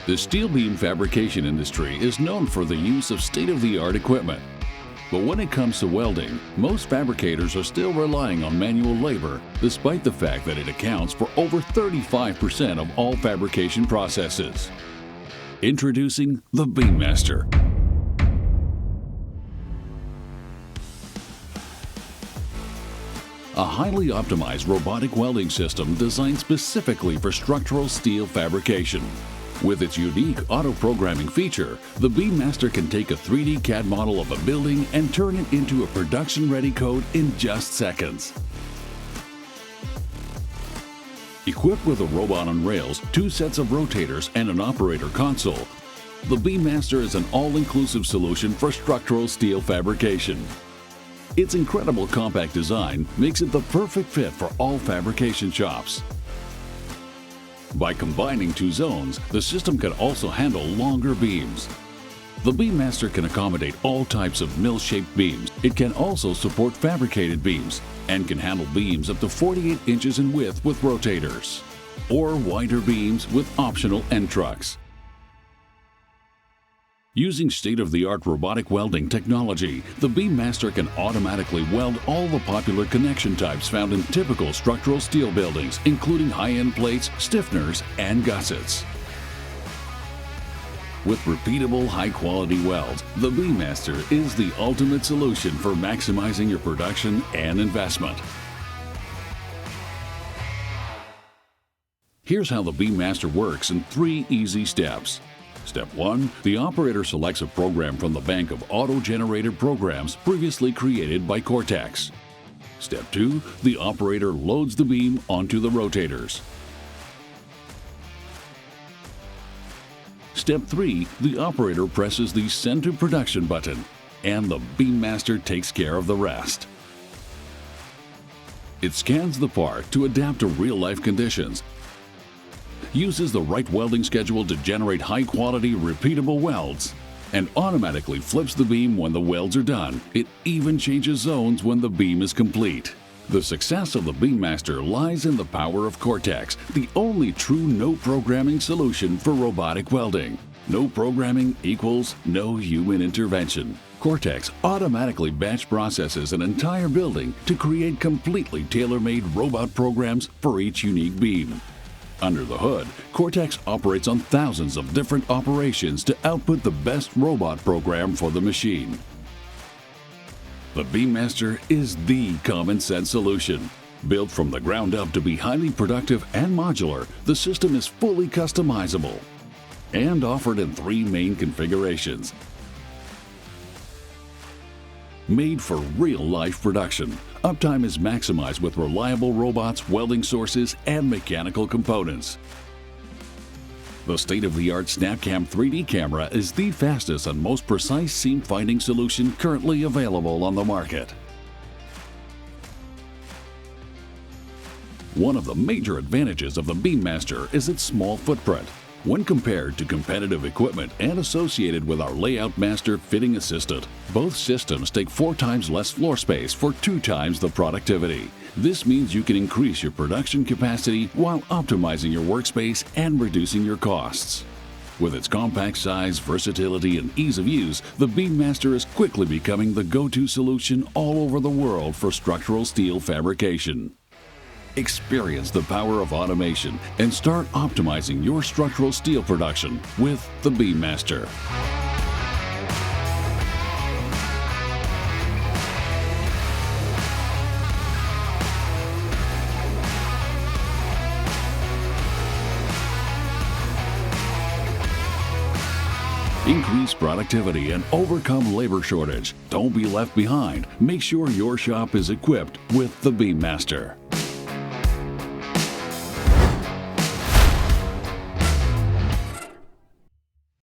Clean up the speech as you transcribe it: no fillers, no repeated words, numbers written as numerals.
The steel beam fabrication industry is known for the use of state-of-the-art equipment. But when it comes to welding, most fabricators are still relying on manual labor, despite the fact that it accounts for over 35% of all fabrication processes. Introducing the BeamMaster. A highly optimized robotic welding system designed specifically for structural steel fabrication. With its unique auto-programming feature, the BeamMaster can take a 3D CAD model of a building and turn it into a production-ready code in just seconds. Equipped with a robot on rails, 2 sets of rotators, and an operator console, the BeamMaster is an all-inclusive solution for structural steel fabrication. Its incredible compact design makes it the perfect fit for all fabrication shops. By combining 2 zones, the system can also handle longer beams. The BeamMaster can accommodate all types of mill-shaped beams. It can also support fabricated beams and can handle beams up to 48 inches in width with rotators, or wider beams with optional end trucks. Using state-of-the-art robotic welding technology, the BeamMaster can automatically weld all the popular connection types found in typical structural steel buildings, including high-end plates, stiffeners, and gussets. With repeatable, high-quality welds, the BeamMaster is the ultimate solution for maximizing your production and investment. Here's how the BeamMaster works in 3 easy steps. Step 1. The operator selects a program from the bank of auto-generated programs previously created by Cortex. Step 2. The operator loads the beam onto the rotators. Step 3. The operator presses the Send to Production button, and the BeamMaster takes care of the rest. It scans the part to adapt to real-life conditions, uses the right welding schedule to generate high-quality, repeatable welds, and automatically flips the beam when the welds are done. It even changes zones when the beam is complete. The success of the BeamMaster lies in the power of Cortex, the only true no-programming solution for robotic welding. No programming equals no human intervention. Cortex automatically batch processes an entire building to create completely tailor-made robot programs for each unique beam. Under the hood, Cortex operates on thousands of different operations to output the best robot program for the machine. The BeamMaster is the common-sense solution. Built from the ground up to be highly productive and modular, the system is fully customizable and offered in 3 main configurations. Made for real-life production, uptime is maximized with reliable robots, welding sources, and mechanical components. The state-of-the-art SnapCam 3D camera is the fastest and most precise seam-finding solution currently available on the market. One of the major advantages of the BeamMaster is its small footprint. When compared to competitive equipment and associated with our Layout Master Fitting Assistant, both systems take 4 times less floor space for 2 times the productivity. This means you can increase your production capacity while optimizing your workspace and reducing your costs. With its compact size, versatility, and ease of use, the BeamMaster is quickly becoming the go-to solution all over the world for structural steel fabrication. Experience the power of automation and start optimizing your structural steel production with the BeamMaster. Increase productivity and overcome labor shortage. Don't be left behind. Make sure your shop is equipped with the BeamMaster.